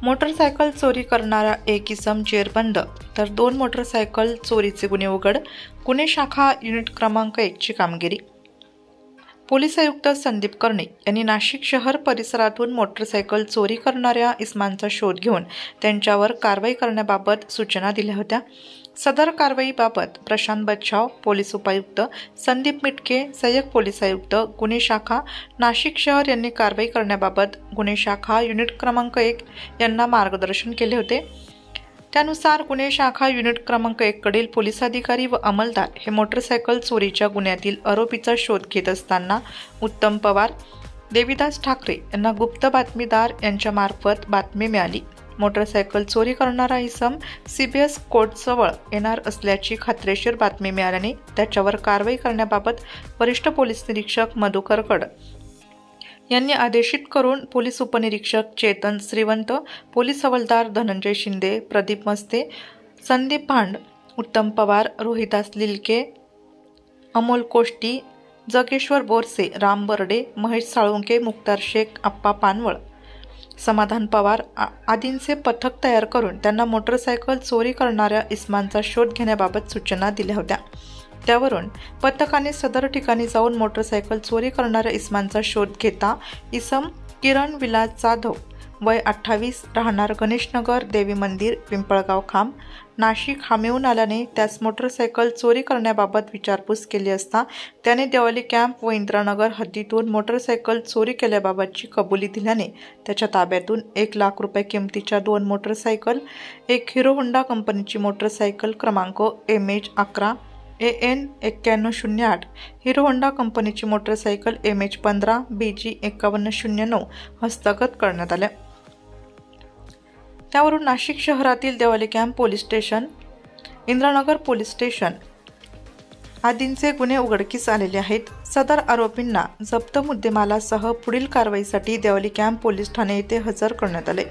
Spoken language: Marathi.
मोटरसायकल चोरी करणारा एक इसम जेरबंद, तर 2 मोटरसायकल चोरीचे गुन्हे उघड. गुन्हे शाखा युनिट क्रमांक 1 ची कामगिरी. पोलीस आयुक्त संदीप कर्णिक यांनी नाशिक शहर परिसरातून मोटरसायकल चोरी करणाऱ्या इसमांचा शोध घेऊन त्यांच्यावर कारवाई करण्याबाबत सूचना दिल्या होत्या. सदर कारवाईबाबत प्रशांत बच्छाव, पोलीस उपायुक्त संदीप मिटके, सहाय्यक पोलीस आयुक्त गुन्हे शाखा नाशिक शहर यांनी कारवाई करण्याबाबत गुन्हे शाखा युनिट क्रमांक 1 यांना मार्गदर्शन केले होते. त्यानुसार गुन्हे शाखा युनिट क्रमांक 1 कडील पोलीस अधिकारी व अंमलदार हे मोटरसायकल चोरीच्या गुन्ह्यातील आरोपीचा शोध घेत असताना उत्तम पवार, देविदास ठाकरे यांना गुप्त बातमीदार यांच्यामार्फत बातमी मिळाली. मोटरसायकल चोरी करणारा इसम CBS कोर्टजवळ येणार असल्याची खात्रीशीर बातमी मिळाल्याने त्याच्यावर कारवाई करण्याबाबत वरिष्ठ पोलीस निरीक्षक मधुकर कड यांनी आदेशित करून पोलीस उपनिरीक्षक चेतन श्रीवंत, पोलीस हवालदार धनंजय शिंदे, प्रदीप मस्ते, संदीप भांड, उत्तम पवार, रोहिदास लिलके, अमोल कोष्टी, जगेश्वर बोरसे, राम बर्डे, महेश साळुंके, मुक्तार शेख, आप्पा पानवळ, समाधान पवार आदींचे पथक तयार करून त्यांना मोटरसायकल चोरी करणाऱ्या इसमांचा शोध घेण्याबाबत सूचना दिल्या होत्या. त्यावरून पथकाने सदर ठिकाणी जाऊन मोटरसायकल चोरी करणाऱ्या इसमांचा शोध घेता इसम किरण विलास जाधव, वय 28, राहणार गणेशनगर, देवी मंदिर, पिंपळगाव खांब, नाशिक हा मिळून आल्याने त्यास मोटरसायकल चोरी करण्याबाबत विचारपूस केली असता त्याने देवली कॅम्प व इंदिरानगर हद्दीतून मोटरसायकल चोरी केल्याबाबतची कबुली दिल्याने त्याच्या ताब्यातून 1 लाख रुपये किमतीच्या 2 मोटरसायकल, एक हिरो होंडा कंपनीची मोटरसायकल क्रमांक MH11 AN 9108, हिरो होंडा कंपनीची मोटरसायकल MH15 BG 5109 हस्तगत करण्यात आल्या. त्यावरून नाशिक शहरातील देवली camp police station, Indiranagar police station आदींचे गुन्हे उघडकीस आलेले आहेत. सदर आरोपींना जप्त मुद्देमालासह पुढील कारवाईसाठी देवली कॅम्प पोलीस ठाणे येथे हजर करण्यात आले.